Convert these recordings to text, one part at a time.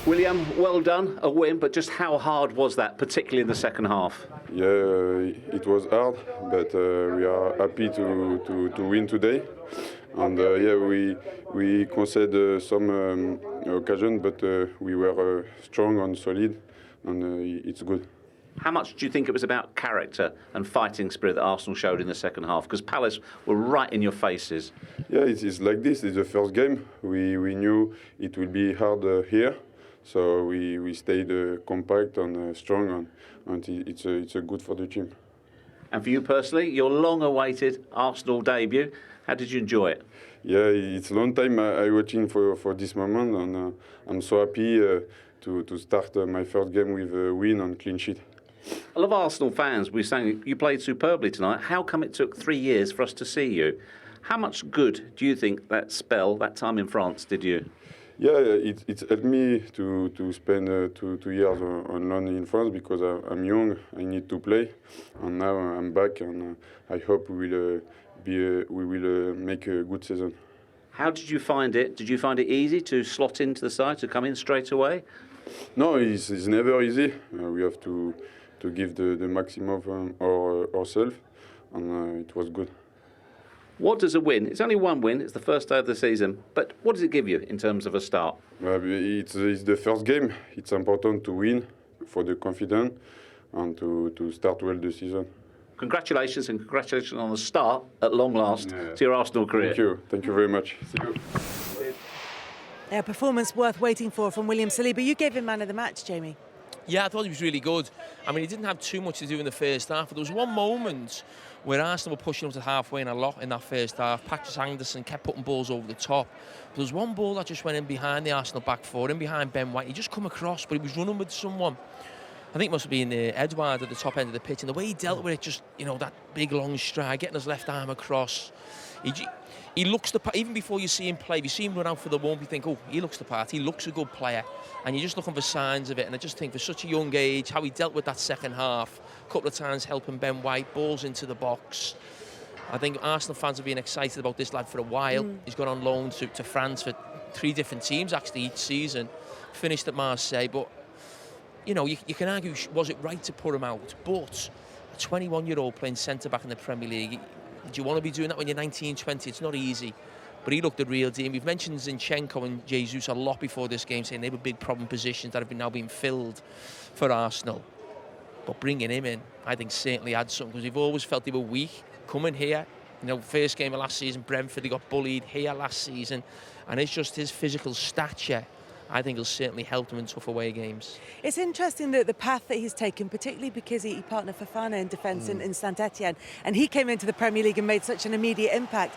William, well done, a win, but just how hard was that, particularly in the second half? Yeah, it was hard, but we are happy to win today. And yeah, we conceded some occasion, but we were strong and solid, and it's good. How much do you think it was about character and fighting spirit that Arsenal showed in the second half? Because Palace were right in your faces. Yeah, it's like this. It's the first game. We knew it will be hard here, so we stayed compact and strong, and it's good for the team. And for you personally, your long-awaited Arsenal debut, how did you enjoy it? Yeah, it's a long time I watching for this moment, and I'm so happy to start my first game with a win and clean sheet. A lot of Arsenal fans were saying you played superbly tonight. How come it took 3 years for us to see you? How much good do you think that spell, that time in France, did you? Yeah, it's helped me to spend 2 years on loan in France because I'm young, I need to play, and now I'm back, and I hope we will make a good season. How did you find it? Did you find it easy to slot into the side, to come in straight away? No, it's never easy. We have to give the maximum of ourselves, and it was good. What does a win? It's only one win. It's the first day of the season. But what does it give you in terms of a start? It's the first game. It's important to win for the confidence and to start well the season. Congratulations, and congratulations on the start, at long last, to your Arsenal career. Thank you very much. See you. A performance worth waiting for from William Saliba. You gave him man of the match, Jamie. Yeah, I thought he was really good. I mean, he didn't have too much to do in the first half, but there was one moment where Arsenal were pushing up to halfway and a lot in that first half. Patrick Anderson kept putting balls over the top. But there was one ball that just went in behind the Arsenal back four, in behind Ben White. He just come across, but he was running with someone. I think it must have been Edouard at the top end of the pitch, and the way he dealt with it, just, you know, that big long stride, getting his left arm across. He looks the part. Even before you see him play, if you see him run out for the bump, you think, oh, he looks the part. He looks a good player, and you're just looking for signs of it. And I just think for such a young age, how he dealt with that second half, a couple of times helping Ben White, balls into the box. I think Arsenal fans have been excited about this lad for a while. He's gone on loan to France for 3 different teams actually each season. Finished at Marseille, but you know, you can argue, was it right to put him out? But a 21-year-old playing centre-back in the Premier League, do you want to be doing that when you're 19, 20? It's not easy. But he looked the real deal. We've mentioned Zinchenko and Jesus a lot before this game, saying they were big problem positions that have now been filled for Arsenal. But bringing him in, I think, certainly adds something, because we've always felt they were weak. Coming here, you know, first game of last season, Brentford, they got bullied here last season. And it's just his physical stature, I think, will certainly help them in tough away games. It's interesting that the path that he's taken, particularly because he partnered Fofana in defence in Saint-Etienne, and he came into the Premier League and made such an immediate impact.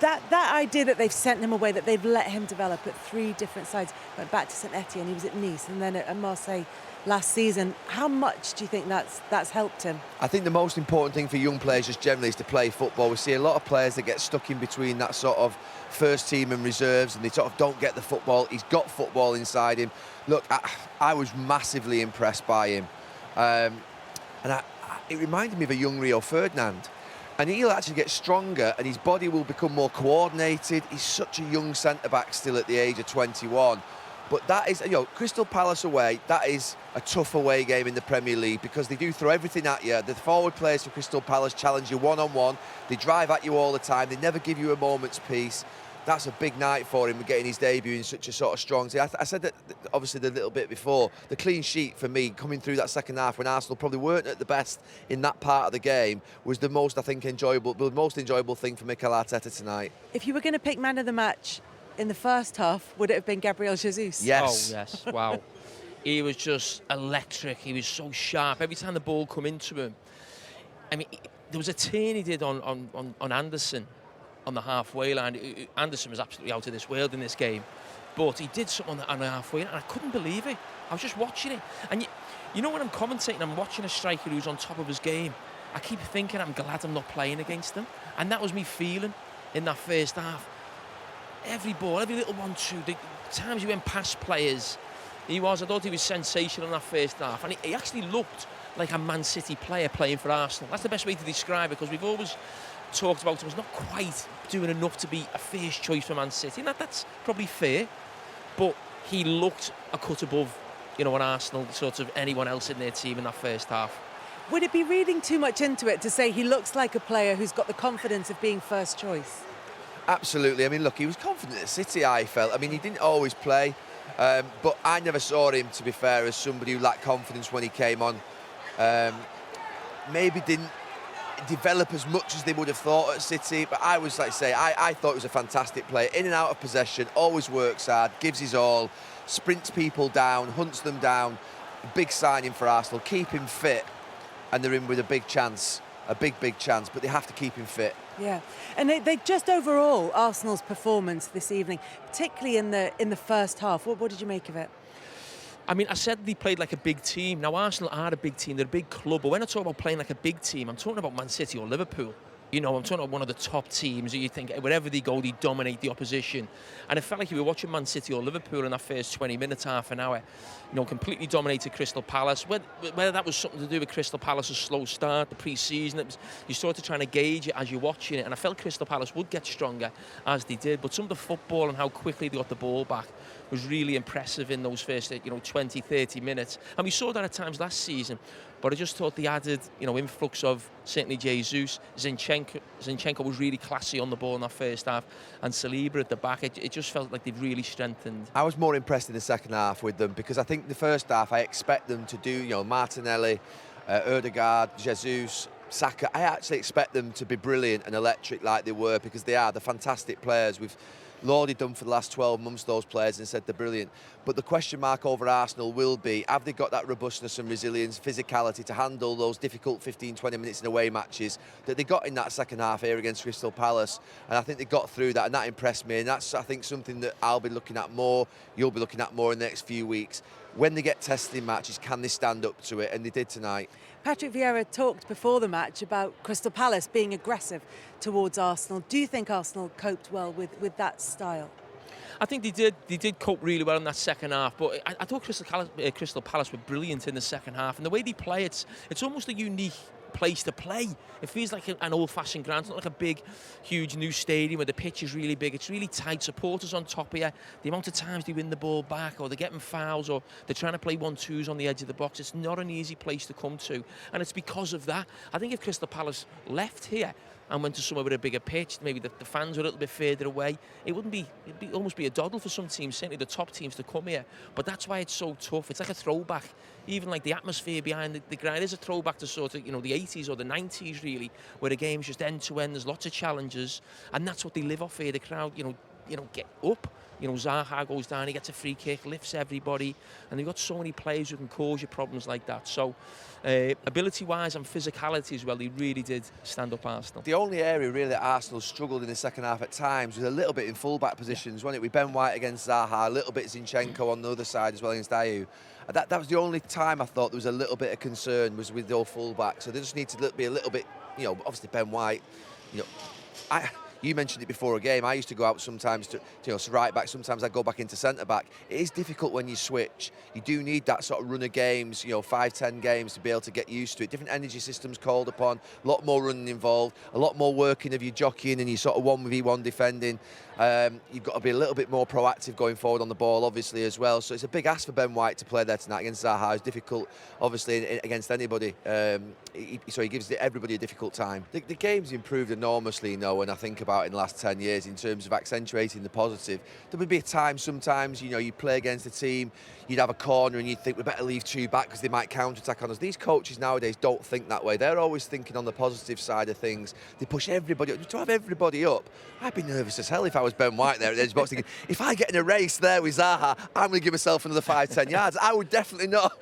That idea that they've sent him away, that they've let him develop at 3 different sides, went back to Saint-Etienne, he was at Nice, and then at Marseille last season. How much do you think that's helped him? I think the most important thing for young players just generally is to play football. We see a lot of players that get stuck in between that sort of first team and reserves, and they sort of don't get the football. He's got football inside him. Look, I was massively impressed by him. It reminded me of a young Rio Ferdinand. And he'll actually get stronger, and his body will become more coordinated. He's such a young centre-back still at the age of 21. But that is, you know, Crystal Palace away, that is a tough away game in the Premier League, because they do throw everything at you. The forward players for Crystal Palace challenge you one-on-one. They drive at you all the time. They never give you a moment's peace. That's a big night for him, getting his debut in such a sort of strong team. I said that, obviously, the little bit before. The clean sheet for me, coming through that second half when Arsenal probably weren't at the best in that part of the game, was the most, I think, the most enjoyable thing for Mikel Arteta tonight. If you were going to pick man of the match in the first half, would it have been Gabriel Jesus? Yes. Oh, yes. Wow. He was just electric. He was so sharp. Every time the ball come into him, I mean, there was a turn he did on Anderson on the halfway line. Anderson was absolutely out of this world in this game, but he did something on the halfway line, and I couldn't believe it. I was just watching it, and you know, when I'm commentating, I'm watching a striker who's on top of his game. I keep thinking, I'm glad I'm not playing against him, and that was me feeling in that first half. Every ball, every little 1-2, the times he went past players, I thought he was sensational in that first half, and he actually looked like a Man City player playing for Arsenal. That's the best way to describe it, because we've always talked about him as not quite doing enough to be a first choice for Man City, and that's probably fair, but he looked a cut above, an Arsenal, sort of anyone else in their team in that first half. Would it be reading too much into it to say he looks like a player who's got the confidence of being first choice? Absolutely. I mean, look, he was confident at City, I felt. I mean, he didn't always play, but I never saw him, to be fair, as somebody who lacked confidence when he came on. Maybe didn't develop as much as they would have thought at City, but I was, like I say, I thought he was a fantastic player. In and out of possession, always works hard, gives his all, sprints people down, hunts them down. Big signing for Arsenal. Keep him fit, and they're in with a big chance. A big chance, but they have to keep him fit. Yeah, and they just overall, Arsenal's performance this evening, particularly in the first half, what did you make of it? I mean, I said they played like a big team. Now, Arsenal are a big team. They're a big club. But when I talk about playing like a big team, I'm talking about Man City or Liverpool. I'm talking about one of the top teams that you think wherever they go, they dominate the opposition. And it felt like you were watching Man City or Liverpool in that first 20 minutes, half an hour. Completely dominated Crystal Palace. Whether that was something to do with Crystal Palace's slow start, the pre-season, you started trying to gauge it as you're watching it. And I felt Crystal Palace would get stronger as they did. But some of the football and how quickly they got the ball back was really impressive in those first 20, 30 minutes. And we saw that at times last season. But I just thought the added, influx of certainly Jesus, Zinchenko was really classy on the ball in that first half, and Saliba at the back. It just felt like they've really strengthened. I was more impressed in the second half with them, because I think the first half I expect them to do, Martinelli, Ødegaard, Jesus, Saka. I actually expect them to be brilliant and electric like they were, because they are. They're fantastic players. We've lauded them for the last 12 months, those players, and said they're brilliant. But the question mark over Arsenal will be, have they got that robustness and resilience, physicality to handle those difficult 15, 20 minutes in away matches that they got in that second half here against Crystal Palace? And I think they got through that, and that impressed me. And that's, I think, something that I'll be looking at more, you'll be looking at more in the next few weeks. When they get tested in matches, can they stand up to it? And they did tonight. Patrick Vieira talked before the match about Crystal Palace being aggressive towards Arsenal. Do you think Arsenal coped well with that style? I think they did. They did cope really well in that second half. But I thought Crystal Palace were brilliant in the second half, and the way they play, it's almost a unique place to play. It feels like an old-fashioned ground. It's not like a big, huge new stadium where the pitch is really big. It's really tight. Supporters on top of you. The amount of times they win the ball back, or they're getting fouls, or they're trying to play 1-2s on the edge of the box. It's not an easy place to come to, and it's because of that. I think if Crystal Palace left here and went to somewhere with a bigger pitch, maybe the fans were a little bit further away, it'd almost be a doddle for some teams, certainly the top teams, to come here. But that's why it's so tough. It's like a throwback. Even like the atmosphere behind the ground is a throwback to sort of, the 80s or the 90s, really, where the game's just end to end. There's lots of challenges, and that's what they live off here. The crowd, get up. Zaha goes down, he gets a free kick, lifts everybody, and they've got so many players who can cause you problems like that. So, ability-wise and physicality as well, they really did stand up Arsenal. The only area really that Arsenal struggled in the second half at times was a little bit in full-back positions, wasn't it? With Ben White against Zaha, a little bit Zinchenko on the other side as well against Ayew. That was the only time I thought there was a little bit of concern, was with those full-backs. So they just need to be a little bit, obviously Ben White, you mentioned it before a game. I used to go out sometimes to right back. Sometimes I go back into centre back. It is difficult when you switch. You do need that sort of run of games, 5-10 games to be able to get used to it. Different energy systems called upon. A lot more running involved. A lot more working of your jockeying and your sort of 1v1 defending. You've got to be a little bit more proactive going forward on the ball, obviously, as well. So it's a big ask for Ben White to play there tonight against Zaha. It's difficult, obviously, against anybody. So he gives everybody a difficult time. The game's improved enormously, when I think about it in the last 10 years in terms of accentuating the positive. There would be a time sometimes, you play against a team, you'd have a corner and you'd think we better leave two back because they might counter-attack on us. These coaches nowadays don't think that way. They're always thinking on the positive side of things. They push everybody up. To have everybody up, I'd be nervous as hell if I was Ben White there at the edge of the box thinking, if I get in a race there with Zaha, I'm going to give myself another 5-10 yards. I would definitely not.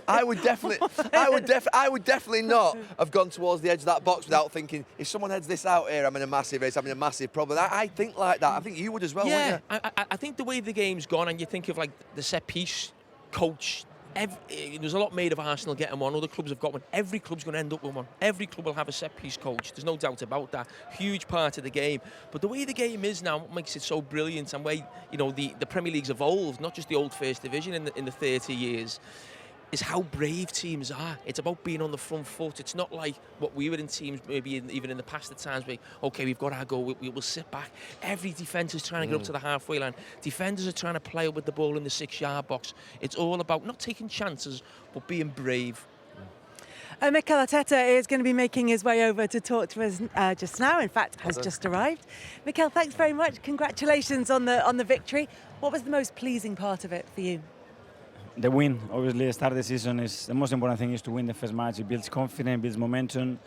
I would definitely not have gone towards the edge of that box without thinking, if someone heads this out here, I'm in a massive race, I'm in a massive problem. I think like that. I think you would as well, wouldn't you? I think the way the game's gone, and you think of like the set piece coach, there's a lot made of Arsenal getting one. Other clubs have got one. Every club's going to end up with one. Every club will have a set piece coach. There's no doubt about that. Huge part of the game. But the way the game is now, what makes it so brilliant, and way the Premier League's evolved, not just the old First Division in the 30 years. is how brave teams are. It's about being on the front foot. It's not like what we were in teams, maybe even in the past at times, where, okay, we've got our goal, we will sit back. Every defence is trying to get up to the halfway line. Defenders are trying to play up with the ball in the 6-yard box. It's all about not taking chances, but being brave. Mikel Arteta is going to be making his way over to talk to us just now. In fact, has just arrived. Mikel, thanks very much. Congratulations on the victory. What was the most pleasing part of it for you? The win. Obviously, start the season is the most important thing is to win the first match. It builds confidence, builds momentum,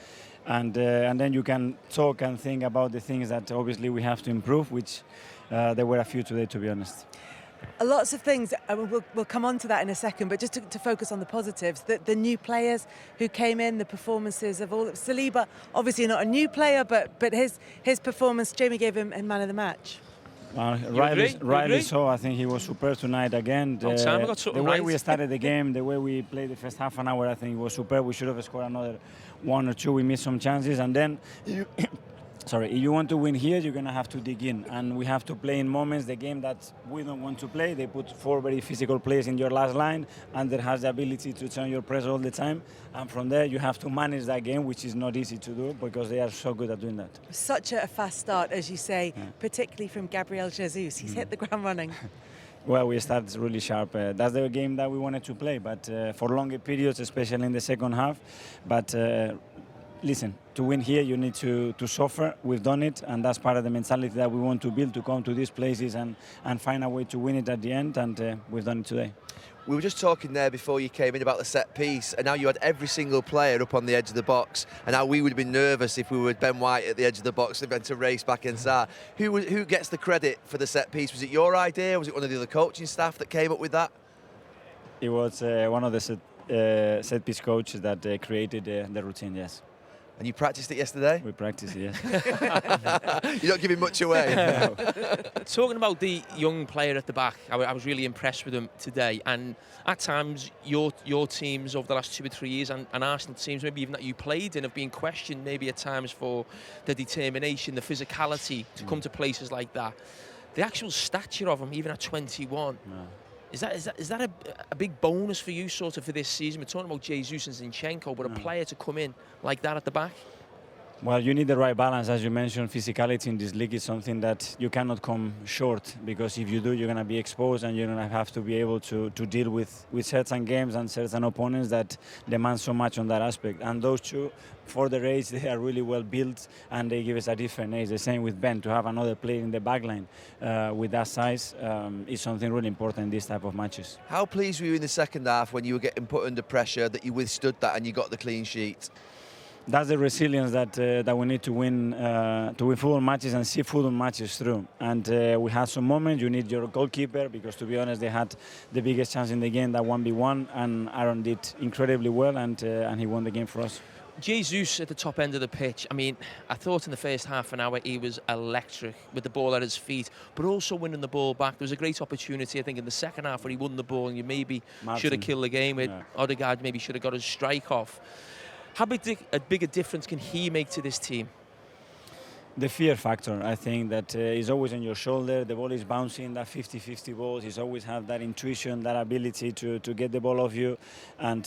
and then you can talk and think about the things that obviously we have to improve, which there were a few today, to be honest. Lots of things, we'll come on to that in a second, but just to focus on the positives, the new players who came in, the performances of all of Saliba, obviously not a new player, but his performance, Jamie gave him man of the match. Rightly so. I think he was superb tonight again. The way we started the game, the way we played the first half an hour, I think it was superb. We should have scored another one or two. We missed some chances, and then if you want to win here, you're going to have to dig in, and we have to play in moments the game that we don't want to play. They put 4 very physical players in your last line, and that has the ability to turn your press all the time, and from there you have to manage that game, which is not easy to do because they are so good at doing that. Such a fast start, as you say, particularly from Gabriel Jesus. He's hit the ground running. Well, we started really sharp. That's the game that we wanted to play, but for longer periods, especially in the second half. But listen, to win here, you need to suffer. We've done it, and that's part of the mentality that we want to build, to come to these places and find a way to win it at the end, and we've done it today. We were just talking there before you came in about the set piece, and now you had every single player up on the edge of the box, and now we would have been nervous if we were Ben White at the edge of the box and then to race back inside. Who gets the credit for the set piece? Was it your idea? Was it one of the other coaching staff that came up with that? It was one of the set piece coaches that created the routine, yes. And you practiced it yesterday? We practiced it, yes. You're not giving much away. No. Talking about the young player at the back, I was really impressed with him today. And at times, your teams over the last 2 or 3 years, and Arsenal teams, maybe even that you played in, have been questioned maybe at times for the determination, the physicality to come to places like that. The actual stature of him, even at 21, is that a big bonus for you, sort of, for this season? We're talking about Jesus and Zinchenko, but a player to come in like that at the back? Well, you need the right balance, as you mentioned. Physicality in this league is something that you cannot come short, because if you do, you're going to be exposed, and you're going to have to be able to deal with certain games and certain opponents that demand so much on that aspect. And those two, for their age, they are really well built, and they give us a different age. The same with Ben. To have another player in the back line with that size is something really important in these type of matches. How pleased were you in the second half when you were getting put under pressure that you withstood that and you got the clean sheet? That's the resilience that we need to win football matches and see football matches through. And we had some moments. You need your goalkeeper, because, to be honest, they had the biggest chance in the game, that 1v1, and Aaron did incredibly well, and he won the game for us. Jesus at the top end of the pitch. I mean, I thought in the first half an hour he was electric with the ball at his feet, but also winning the ball back. There was a great opportunity, I think, in the second half where he won the ball, and you maybe should have killed the game with Odegaard. Maybe should have got his strike off. How big a difference can he make to this team? The fear factor, I think, that is always on your shoulder. The ball is bouncing, that 50-50 balls. He's always have that intuition, that ability to get the ball off you. And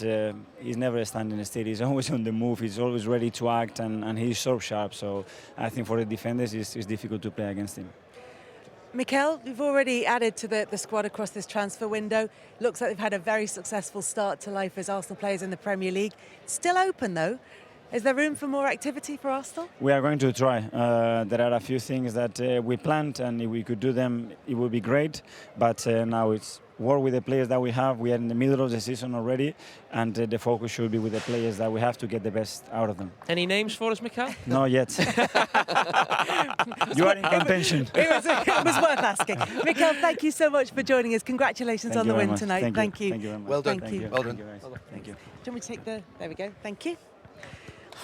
he's never standing still. He's always on the move. He's always ready to act, and he's so sharp. So I think for the defenders, it's difficult to play against him. Mikel, you've already added to the squad across this transfer window. Looks like they've had a very successful start to life as Arsenal players in the Premier League. Still open, though. Is there room for more activity for Arsenal? We are going to try. There are a few things that we planned, and if we could do them, it would be great. But now it's work with the players that we have. We are in the middle of the season already, and the focus should be with the players that we have to get the best out of them. Any names for us, Mikel? Not yet. You are in contention. It was worth asking. Mikel, thank you so much for joining us. Congratulations on the win tonight. Thank you. Thank you very much. Well done. Thank you. Well done. Thank you. Do you want me to take the... There we go. Thank you.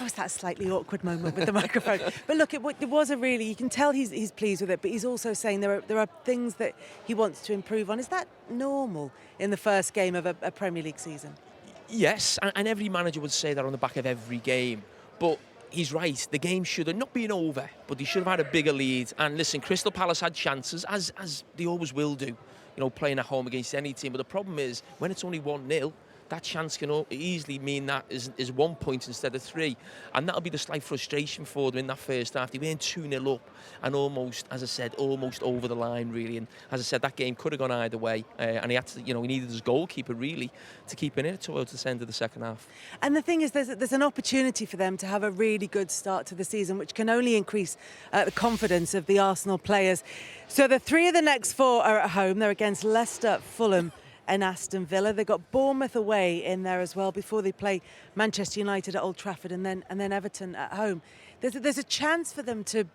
Oh, it's that slightly awkward moment with the microphone. But look, it was a really... You can tell he's pleased with it, but he's also saying there are things that he wants to improve on. Is that normal in the first game of a Premier League season? Yes, and every manager would say that on the back of every game. But he's right. The game should have not been over, but they should have had a bigger lead. And listen, Crystal Palace had chances, as they always will do, playing at home against any team. But the problem is, when it's only 1-0, that chance can easily mean that is 1 point instead of 3. And that'll be the slight frustration for them in that first half. They went 2-0 up and almost, as I said, almost over the line, really. And as I said, that game could have gone either way. And he had to, he needed his goalkeeper, really, to keep it in it towards the end of the second half. And the thing is, there's an opportunity for them to have a really good start to the season, which can only increase the confidence of the Arsenal players. So the 3 of the next 4 are at home. They're against Leicester, Fulham and Aston Villa. They've got Bournemouth away in there as well before they play Manchester United at Old Trafford and then Everton at home. There's a chance for them to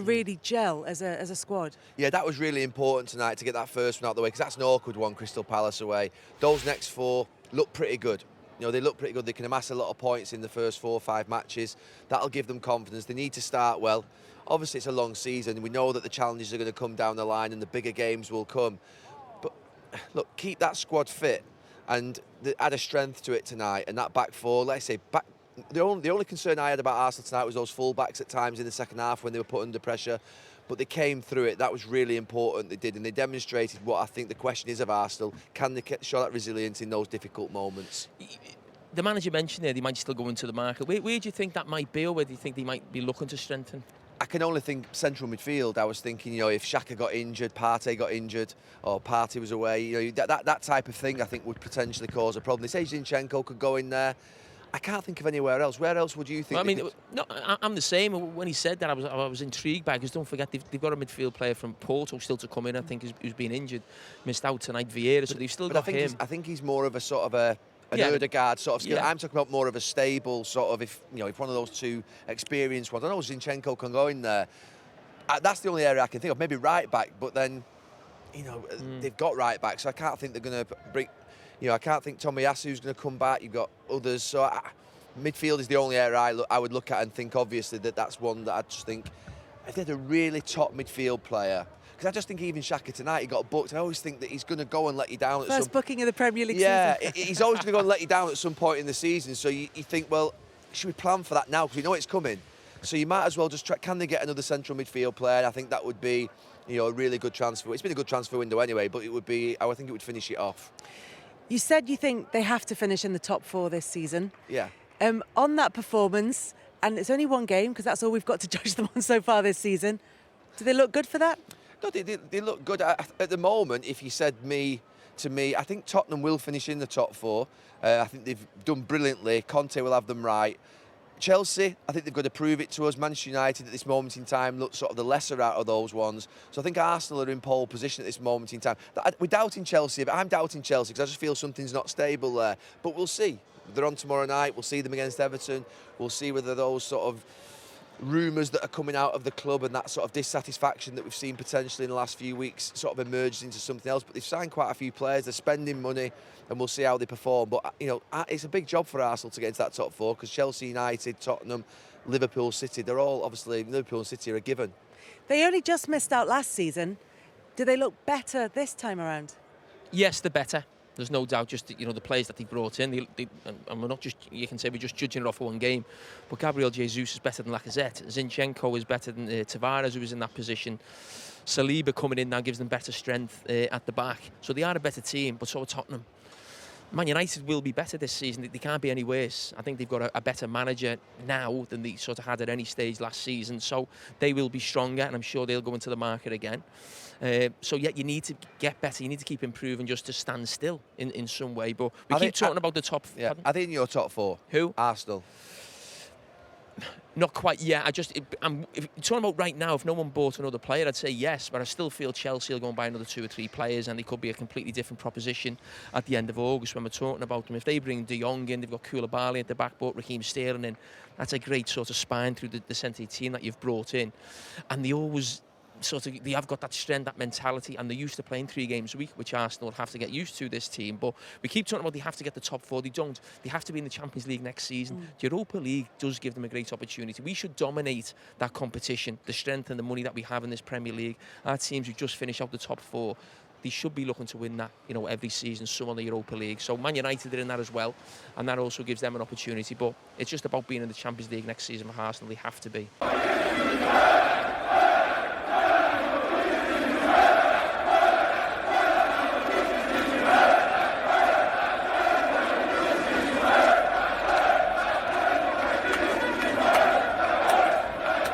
really gel as a squad. Yeah, that was really important tonight to get that first one out of the way, because that's an awkward one, Crystal Palace away. Those next 4 look pretty good. They look pretty good. They can amass a lot of points in the first 4 or 5 matches. That'll give them confidence. They need to start well. Obviously, it's a long season. We know that the challenges are going to come down the line and the bigger games will come. But look, keep that squad fit and add a strength to it tonight. And that back 4, let's say, the only concern I had about Arsenal tonight was those full-backs at times in the second half when they were put under pressure. But they came through it. That was really important. They did, and they demonstrated what I think the question is of Arsenal. Can they show that resilience in those difficult moments? The manager mentioned there they might still go into the market. Where do you think that might be, or where do you think they might be looking to strengthen? I can only think central midfield. I was thinking, if Xhaka got injured, Partey got injured, or Partey was away, that type of thing I think would potentially cause a problem. They say Zinchenko could go in there. I can't think of anywhere else. Where else would you think? No, I'm the same. When he said that, I was intrigued by it, because don't forget they've got a midfield player from Porto still to come in. I think who's been injured, missed out tonight, Vieira. So they've still got him. I think he's more of a sort of an Odegaard sort of skill. Yeah. I'm talking about more of a stable sort of, if one of those 2 experienced ones. I know Zinchenko can go in there. That's the only area I can think of. Maybe right back, but then they've got right back, so I can't think they're going to bring. I can't think Tomiyasu's going to come back. You've got others. So midfield is the only area I would look at and think, obviously, that's one that I just think, if they had a really top midfield player, because I just think even Xhaka tonight, he got booked. I always think that he's going to go and let you down. First booking in the Premier League season. Yeah, he's always going to go and let you down at some point in the season. So you think, well, should we plan for that now? Because we know it's coming. So you might as well just try. Can they get another central midfield player? I think that would be, a really good transfer. It's been a good transfer window anyway, but it would be. I think it would finish it off. You said you think they have to finish in the top 4 this season. Yeah. On that performance, and it's only 1 game because that's all we've got to judge them on so far this season. Do they look good for that? No, they look good. At the moment, if you said to me, I think Tottenham will finish in the top 4. I think they've done brilliantly. Conte will have them right. Chelsea, I think they've got to prove it to us. Manchester United at this moment in time look sort of the lesser out of those ones. So I think Arsenal are in pole position at this moment in time. We're doubting Chelsea, but I'm doubting Chelsea because I just feel something's not stable there. But we'll see. They're on tomorrow night. We'll see them against Everton. We'll see whether those sort of rumours that are coming out of the club and that sort of dissatisfaction that we've seen potentially in the last few weeks sort of emerged into something else. But they've signed quite a few players. They're spending money, and we'll see how they perform. But it's a big job for Arsenal to get into that top 4, because Chelsea, United, Tottenham, Liverpool, City, they're all obviously, Liverpool and City are a given. They only just missed out last season. Do they look better this time around? Yes, they're better. There's no doubt. Just the players that they brought in, and we're not just, you can say we're just judging it off of 1 game, but Gabriel Jesus is better than Lacazette. Zinchenko is better than Tavares, who was in that position. Saliba coming in now gives them better strength at the back. So they are a better team, but so are Tottenham. Man United will be better this season. They can't be any worse. I think they've got a better manager now than they sort of had at any stage last season. So they will be stronger, and I'm sure they'll go into the market again. You need to get better. You need to keep improving just to stand still in some way. But we keep talking about the top. Yeah, are they in your top 4? Who? Arsenal. Not quite yet. If you're talking about right now, if no one bought another player, I'd say yes. But I still feel Chelsea will go and buy another 2 or 3 players, and they could be a completely different proposition at the end of August when we're talking about them. If they bring De Jong in, they've got Koulibaly at the back, brought Raheem Sterling in. That's a great sort of spine through the centre team that you've brought in, and they always. They have got that strength, that mentality, and they're used to playing 3 games a week, which Arsenal have to get used to, this team. But we keep talking about they have to get the top 4. They don't. They have to be in the Champions League next season. The Europa League does give them a great opportunity. We should dominate that competition, the strength and the money that we have in this Premier League. Our teams who just finish out the top 4, they should be looking to win that, every season, some of the Europa League. So Man United are in that as well, and that also gives them an opportunity. But it's just about being in the Champions League next season for Arsenal. They have to be.